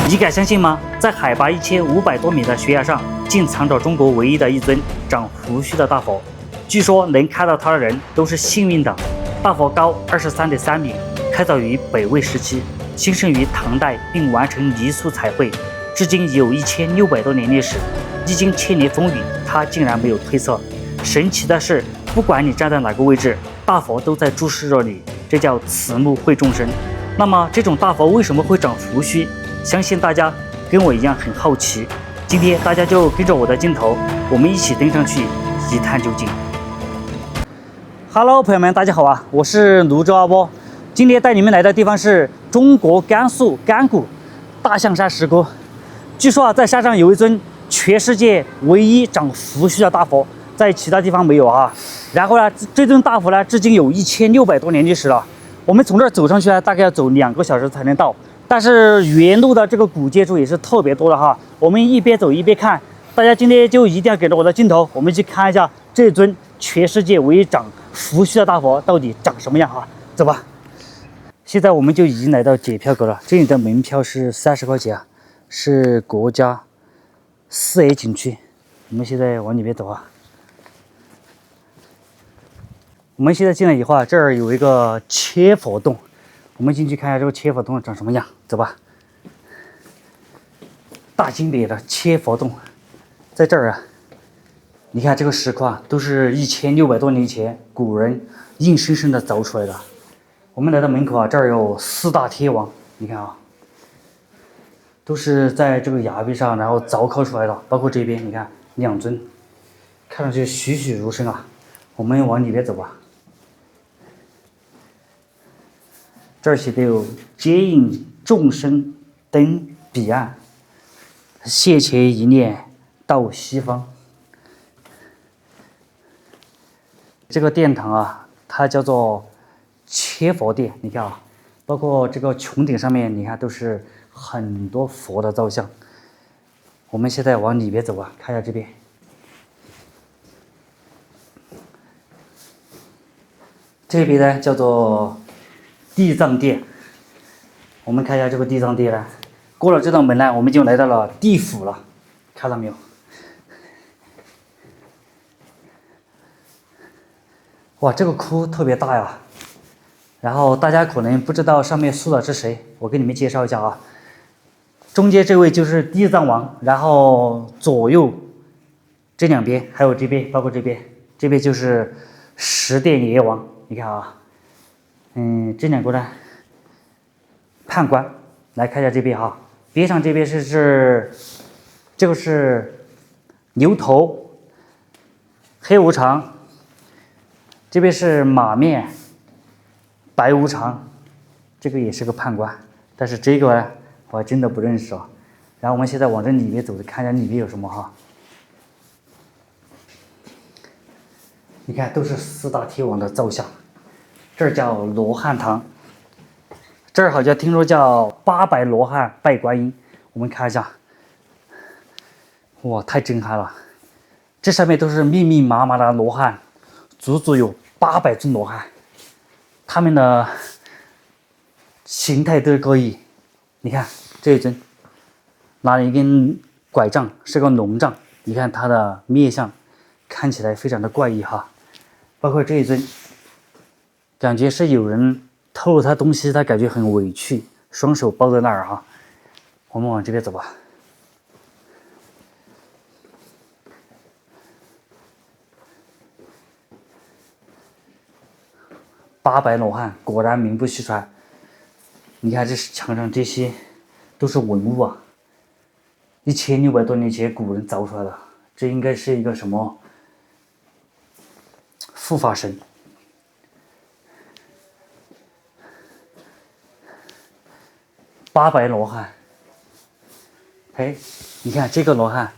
你敢相信吗？在海拔1500多米的悬崖上，竟藏着中国唯一的一尊长胡须的大佛。据说能看到它的人都是幸运的。大佛高23.3米，开凿于北魏时期，兴盛于唐代，并完成泥塑彩绘，至今已有1600多年历史。历经千年风雨，它竟然没有褪色。神奇的是，不管你站在哪个位置，大佛都在注视着你，这叫慈目会众生。那么，这种大佛为什么会长胡须？相信大家跟我一样很好奇。今天大家就跟着我的镜头，我们一起登上去一探究竟。Hello， 朋友们，大家好啊！我是泸州阿波。今天带你们来的地方是中国甘肃甘谷大象山石窟。据说啊，在山上有一尊全世界唯一长胡须的大佛，在其他地方没有啊。然后呢，这尊大佛呢，至今有1600多年历史了。我们从这儿走上去呢，大概要走2个小时才能到。但是原路的这个古建筑也是特别多的哈。我们一边走一边看，大家今天就一定要跟着我的镜头，我们去看一下这尊全世界唯一长胡须的大佛到底长什么样哈。走吧。现在我们就已经来到检票口了，这里的门票是30块钱啊，是国家4A 景区。我们现在往里面走啊。我们现在进来以后啊，这儿有一个切佛洞，我们进去看一下这个切佛洞长什么样。走吧。大金别的切佛洞，在这儿啊，你看这个石窟啊，都是1600多年前古人硬生生的凿出来的。我们来到门口啊，这儿有4大天王，你看啊，都是在这个崖壁上然后凿刻出来的，包括这边你看2尊，看上去栩栩如生啊。我们往里边走吧。这儿写的有接引众生登彼岸，现前一念到西方。这个殿堂啊，它叫做切佛殿。你看啊，包括这个穹顶上面，你看都是很多佛的造像。我们现在往里边走啊，看一下这边。这边呢叫做地藏殿。我们看一下这个地藏殿呢，过了这道门呢，我们就来到了地府了，看到没有？哇，这个窟特别大呀！然后大家可能不知道上面塑的是谁，我给你们介绍一下啊。中间这位就是地藏王，然后左右这2边还有这边，包括这边就是十殿阎王。你看啊，这2个呢，判官。来看一下这边哈，边上这边这个是牛头黑无常，这边是马面白无常，这个也是个判官，但是这个呢我还真的不认识啊。然后我们现在往这里面走，看一下里面有什么哈。你看都是4大天王的造像，这儿叫罗汉堂，这儿好像听说叫800罗汉拜观音。我们看一下，哇，太震撼了！这上面都是密密麻麻的罗汉，足足有800尊罗汉，他们的形态都各异。你看这一尊拿了一根拐杖，是个龙杖，你看他的面相看起来非常的怪异哈。包括这一尊，感觉是有人偷了他东西，他感觉很委屈，双手抱在那儿哈。我们往这边走吧。800罗汉果然名不虚传。你看这墙上这些都是文物啊，1600多年前古人凿出来的，这应该是一个什么护法神。800罗汉，哎，你看这个罗汉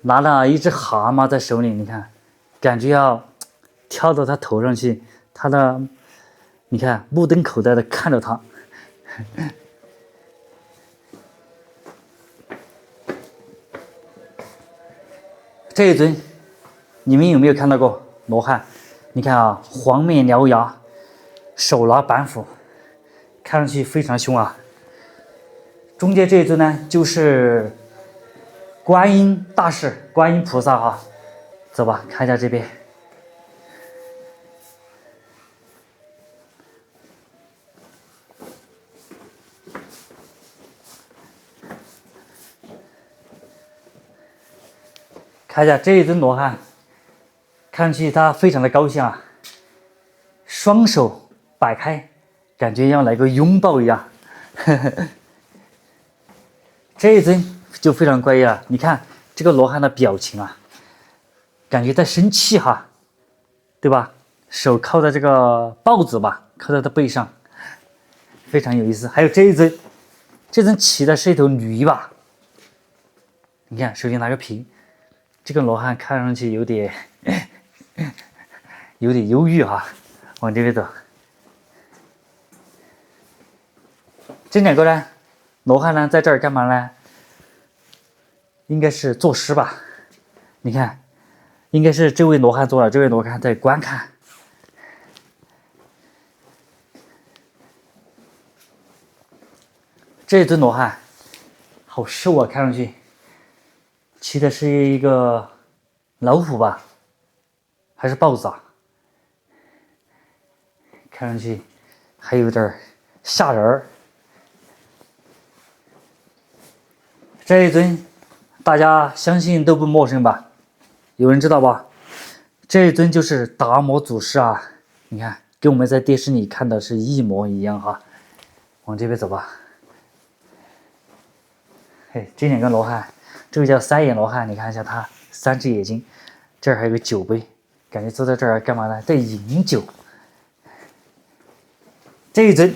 拿了一只蛤蟆在手里，你看，感觉要跳到他头上去，他的，你看目瞪口呆的看着他。这一尊，你们有没有看到过罗汉？你看啊，黄面獠牙，手拿板斧，看上去非常凶啊。中间这一尊呢，就是观音大士、观音菩萨啊。走吧，看一下这边。看一下这一尊罗汉，看上去他非常的高兴啊，双手摆开，感觉要来个拥抱一样。这一尊就非常怪异了，你看这个罗汉的表情啊，感觉在生气哈，对吧？手靠在这个豹子吧，靠在他背上，非常有意思。还有这一尊，这尊骑的是一头驴吧？你看手里拿个瓶，这个罗汉看上去有点忧郁哈。往这边走，这两个呢，罗汉呢在这儿干嘛呢？应该是作诗吧？你看，应该是这位罗汉做了，这位罗汉在观看。这尊罗汉好瘦啊，看上去骑的是一个老虎吧，还是豹子啊？看上去还有点吓人儿。这一尊大家相信都不陌生吧？有人知道吧？这一尊就是达摩祖师啊！你看，跟我们在电视里看的是一模一样哈。往这边走吧。嘿，这两个罗汉，这个叫三眼罗汉，你看一下他3只眼睛，这儿还有个酒杯，感觉坐在这儿干嘛呢？在饮酒。这一尊，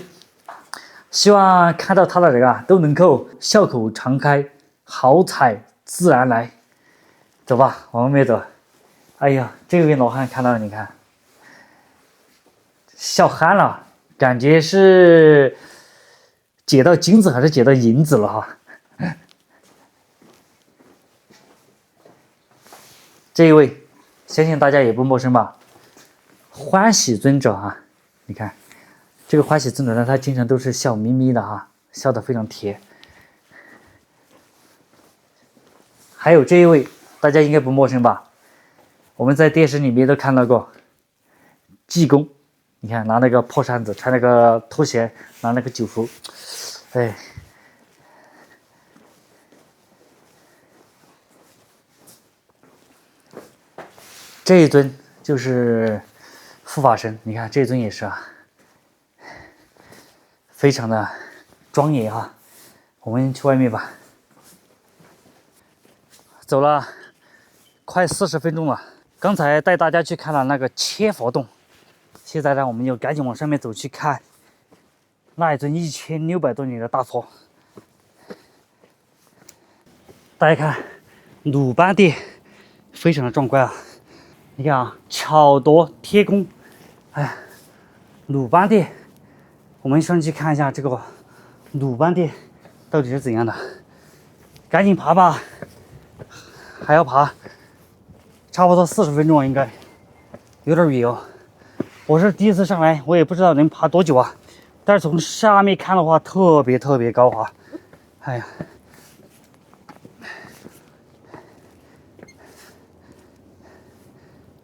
希望看到他的人啊，都能够笑口常开，好彩自然来。走吧，往外面走。哎呀，这位罗汉看到了，你看，笑憨了，感觉是捡到金子还是捡到银子了哈。这一位，相信大家也不陌生吧？欢喜尊者啊，你看。这个欢喜尊者呢，他经常都是笑眯眯的哈，笑得非常甜。还有这一位，大家应该不陌生吧？我们在电视里面都看到过，济公，你看拿那个破扇子，穿那个拖鞋，拿那个酒壶，哎，这一尊就是护法神，你看这一尊也是啊。非常的庄严哈，我们去外面吧。走了快40分钟了，刚才带大家去看了那个千佛洞，现在呢，我们就赶紧往上面走去看那一尊1600多年的大佛。大家看鲁班殿，非常的壮观啊！你看啊，巧夺天工，哎，鲁班殿。我们上去看一下这个鲁班殿到底是怎样的，赶紧爬吧，还要爬，差不多40分钟应该，有点远哦。我是第一次上来，我也不知道能爬多久啊。但是从下面看的话，特别高啊！哎呀，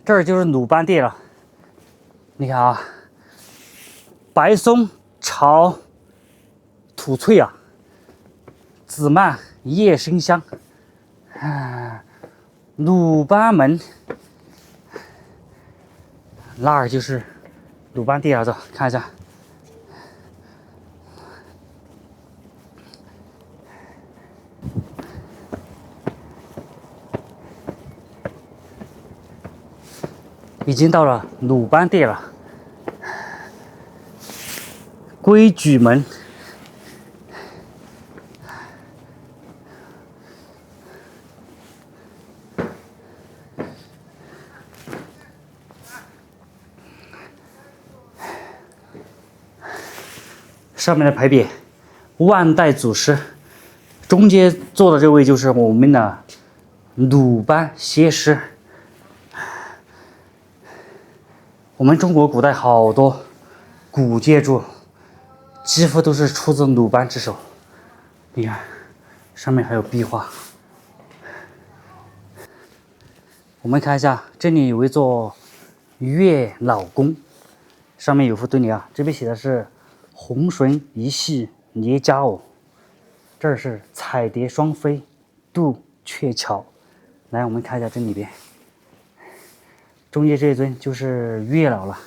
这儿就是鲁班殿了。你看啊，白松。朝土翠啊，紫蔓叶生香，鲁班门，那儿就是鲁班殿了，走看一下。已经到了鲁班殿了。规矩门，上面的牌匾，万代祖师，中间坐的这位就是我们的鲁班仙师。我们中国古代好多古建筑。几乎都是出自鲁班之手，你看，上面还有壁画。我们看一下，这里有一座月老宫，上面有幅对联啊，这边写的是“红绳一系捏佳偶”，这儿是“彩蝶双飞渡鹊桥”。来，我们看一下这里边，中间这一尊就是月老了。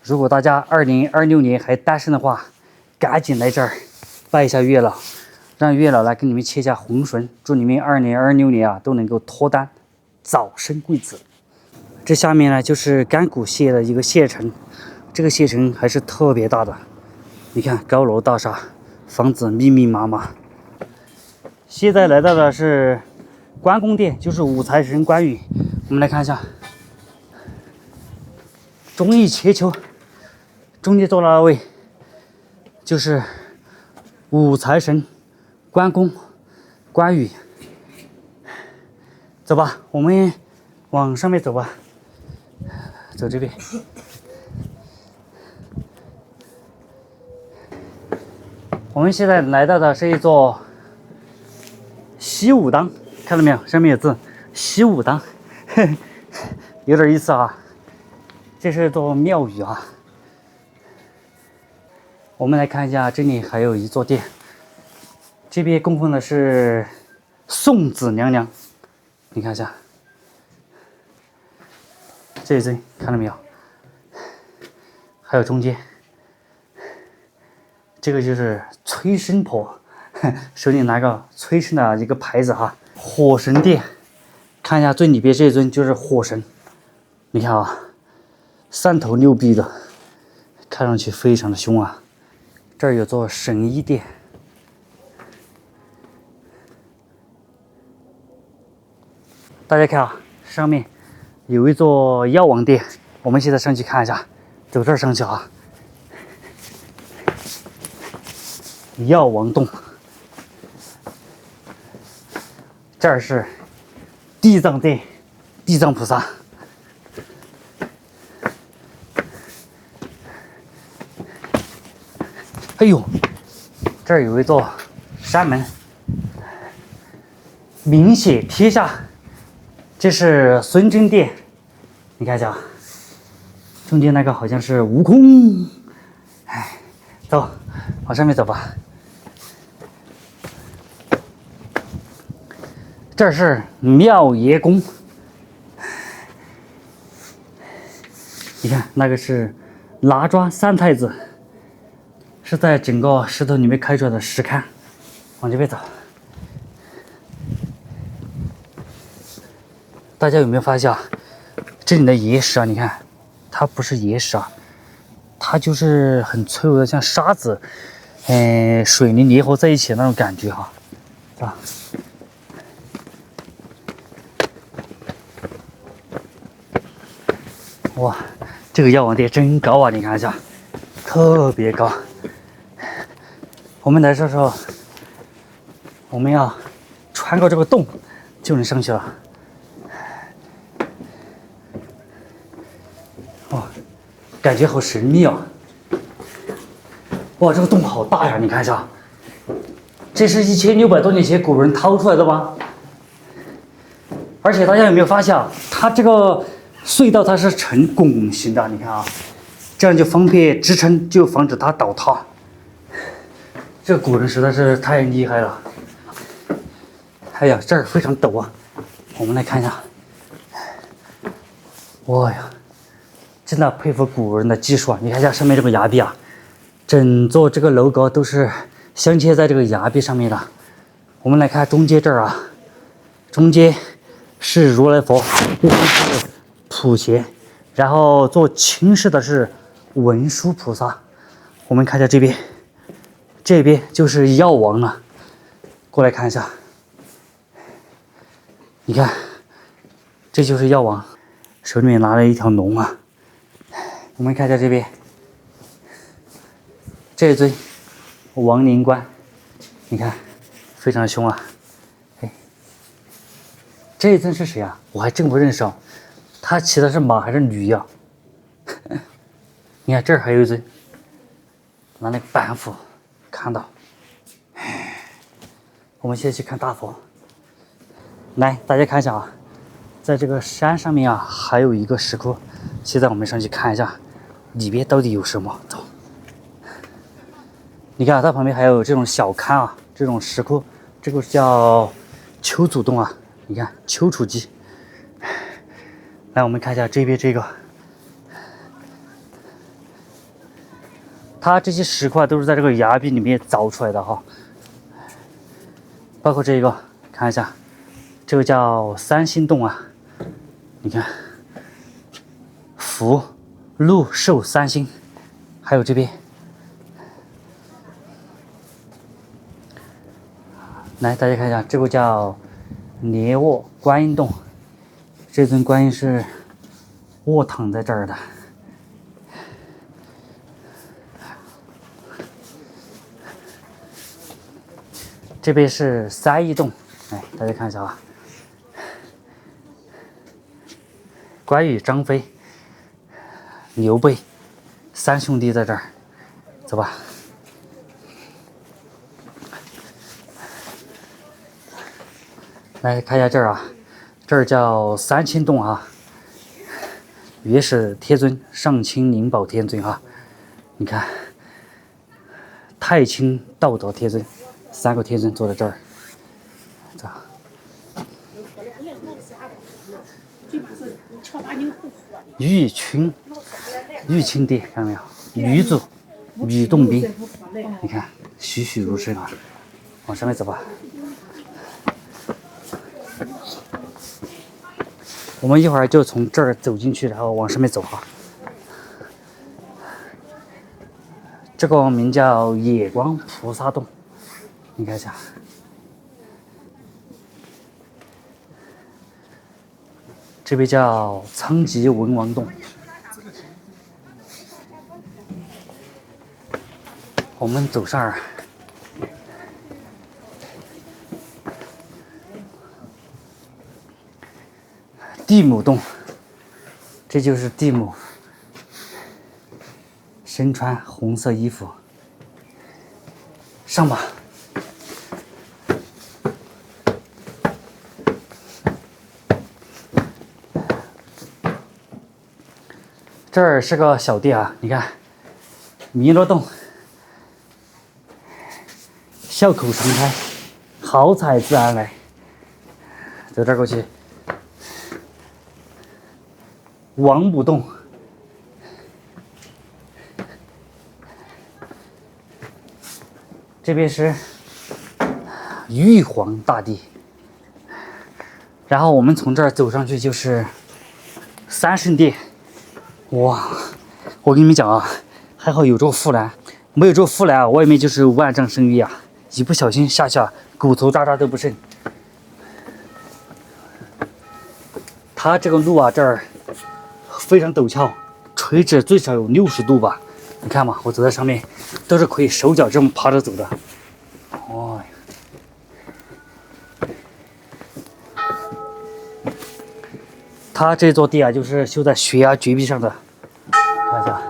如果大家2026年还单身的话，赶紧来这儿拜一下月老，让月老来给你们牵下红绳，祝你们2026年啊都能够脱单，早生贵子。这下面呢就是甘谷县的一个县城，这个县城还是特别大的，你看高楼大厦，房子密密麻麻。现在来到的是关公殿，就是五财神关羽。我们来看一下，忠义切求，中间坐了2位，就是五财神关公、关羽。走吧，我们往上面走吧，走这边。我们现在来到的是一座西武当，看到没有？上面有字西武当，有点意思啊。这是座庙宇啊。我们来看一下，这里还有一座殿，这边供奉的是送子娘娘。你看一下，这一尊看到没有？还有中间，这个就是催生婆，手里拿个催生的一个牌子哈。火神殿，看一下最里边这一尊就是火神，你看啊，3头6臂的，看上去非常的凶啊。这儿有座神医殿，大家看啊，上面有一座药王殿，我们现在上去看一下，走这儿上去啊。药王洞，这儿是地藏殿，地藏菩萨。哎呦，这儿有一座山门，明显贴下，这是孙真殿，你看一下，中间那个好像是悟空。哎，走，往上面走吧。这是庙爷宫，你看那个是拿抓三太子。是在整个石头里面开出来的石龛，往这边走。大家有没有发现啊？这里的岩石啊，你看，它不是岩石啊，它就是很脆弱的，像沙子，水泥粘合在一起的那种感觉哈，是吧？哇，这个药王殿真高啊！你看一下，特别高。我们来的时候，我们要穿过这个洞就能上去了。哦，感觉好神秘啊！哇，这个洞好大呀！你看一下，这是1600多年前古人掏出来的吗？而且大家有没有发现啊？它这个隧道它是呈拱形的，你看啊，这样就方便支撑，就防止它倒塌。这古人实在是太厉害了。哎呀，这儿非常陡啊！我们来看一下。哇呀，真的佩服古人的技术啊！你看一下上面这个崖壁啊，整座这个楼阁都是镶嵌在这个崖壁上面的。我们来看中间这儿啊，中间是如来佛，这边是普贤，然后做青饰的是文殊菩萨。我们看一下这边。这边就是药王了，过来看一下。你看，这就是药王，手里面拿了一条龙啊。我们看一下这边，这一尊王灵官，你看非常凶啊。哎，这一尊是谁啊？我还真不认识啊。他骑的是马还是驴呀？你看这儿还有一尊，拿那个板斧。看到我们先去看大佛。来，大家看一下啊，在这个山上面啊，还有一个石窟。现在我们上去看一下，里边到底有什么？走。你看，它旁边还有这种小龛啊，这种石窟，这个叫丘祖洞啊。你看，丘处机。来，我们看一下这边这个，它这些石块都是在这个崖壁里面凿出来的哈。包括这个，看一下，这个叫三星洞啊。你看，福、禄、寿三星，还有这边。来，大家看一下，这个叫莲卧观音洞，这尊观音是卧躺在这儿的。这边是三义洞，哎，大家看一下啊，关羽、张飞、刘备三兄弟在这儿，走吧。来看一下这儿啊，这儿叫三清洞啊，元始天尊、上清灵宝天尊啊，你看，太清道德天尊，三个天尊坐在这儿，走。玉清殿看到没有？女主女洞宾，你看栩栩如生啊，往上面走吧。我们一会儿就从这儿走进去，然后往上面走哈。这个名叫野光菩萨洞，你看一下。这边叫仓吉文王洞。我们走上儿。地母洞，这就是地母，身穿红色衣服，上吧。这儿是个小店啊，你看，弥勒洞，笑口常开，好彩自然来。走这儿过去。王母洞，这边是玉皇大帝，然后我们从这儿走上去就是三圣殿。哇，我跟你们讲啊，还好有这个护栏，没有这个护栏啊，外面就是万丈深渊啊，一不小心下去啊，骨头渣渣都不剩。它这个路啊，这儿非常陡峭，垂直最少有60度吧。你看嘛，我走在上面，都是可以手脚这么爬着走的。哦，它这座殿啊，就是修在悬崖绝壁上的。看一下，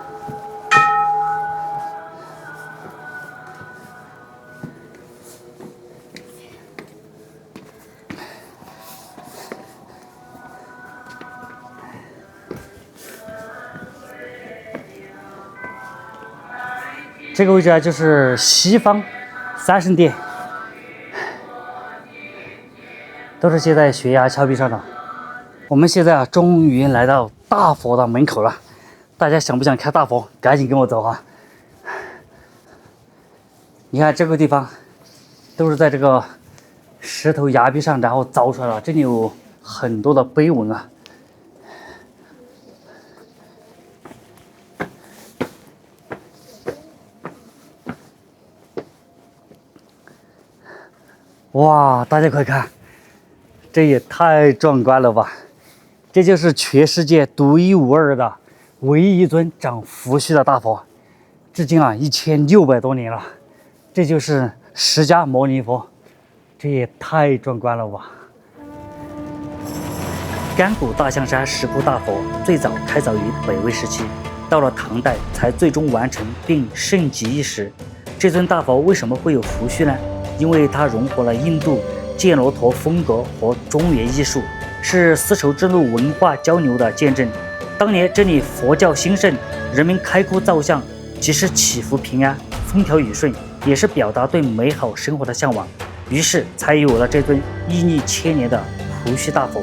这个位置啊，就是西方三圣殿，都是建在悬崖峭壁上的。我们现在啊，终于来到大佛的门口了。大家想不想看大佛？赶紧跟我走啊！你看这个地方，都是在这个石头崖壁上，然后凿出来了。这里有很多的碑文啊。哇，大家快看，这也太壮观了吧！这就是全世界独一无二的唯一一尊长胡须的大佛，至今啊1600多年了。这就是释迦牟尼佛，这也太壮观了吧！甘谷大象山石窟大佛最早开凿于北魏时期，到了唐代才最终完成并盛极一时。这尊大佛为什么会有胡须呢？因为它融合了印度犍罗陀风格和中原艺术，是丝绸之路文化交流的见证。当年这里佛教兴盛，人们开窟造像，即使祈福平安、风调雨顺，也是表达对美好生活的向往。于是才有了这尊屹立千年的胡须大佛。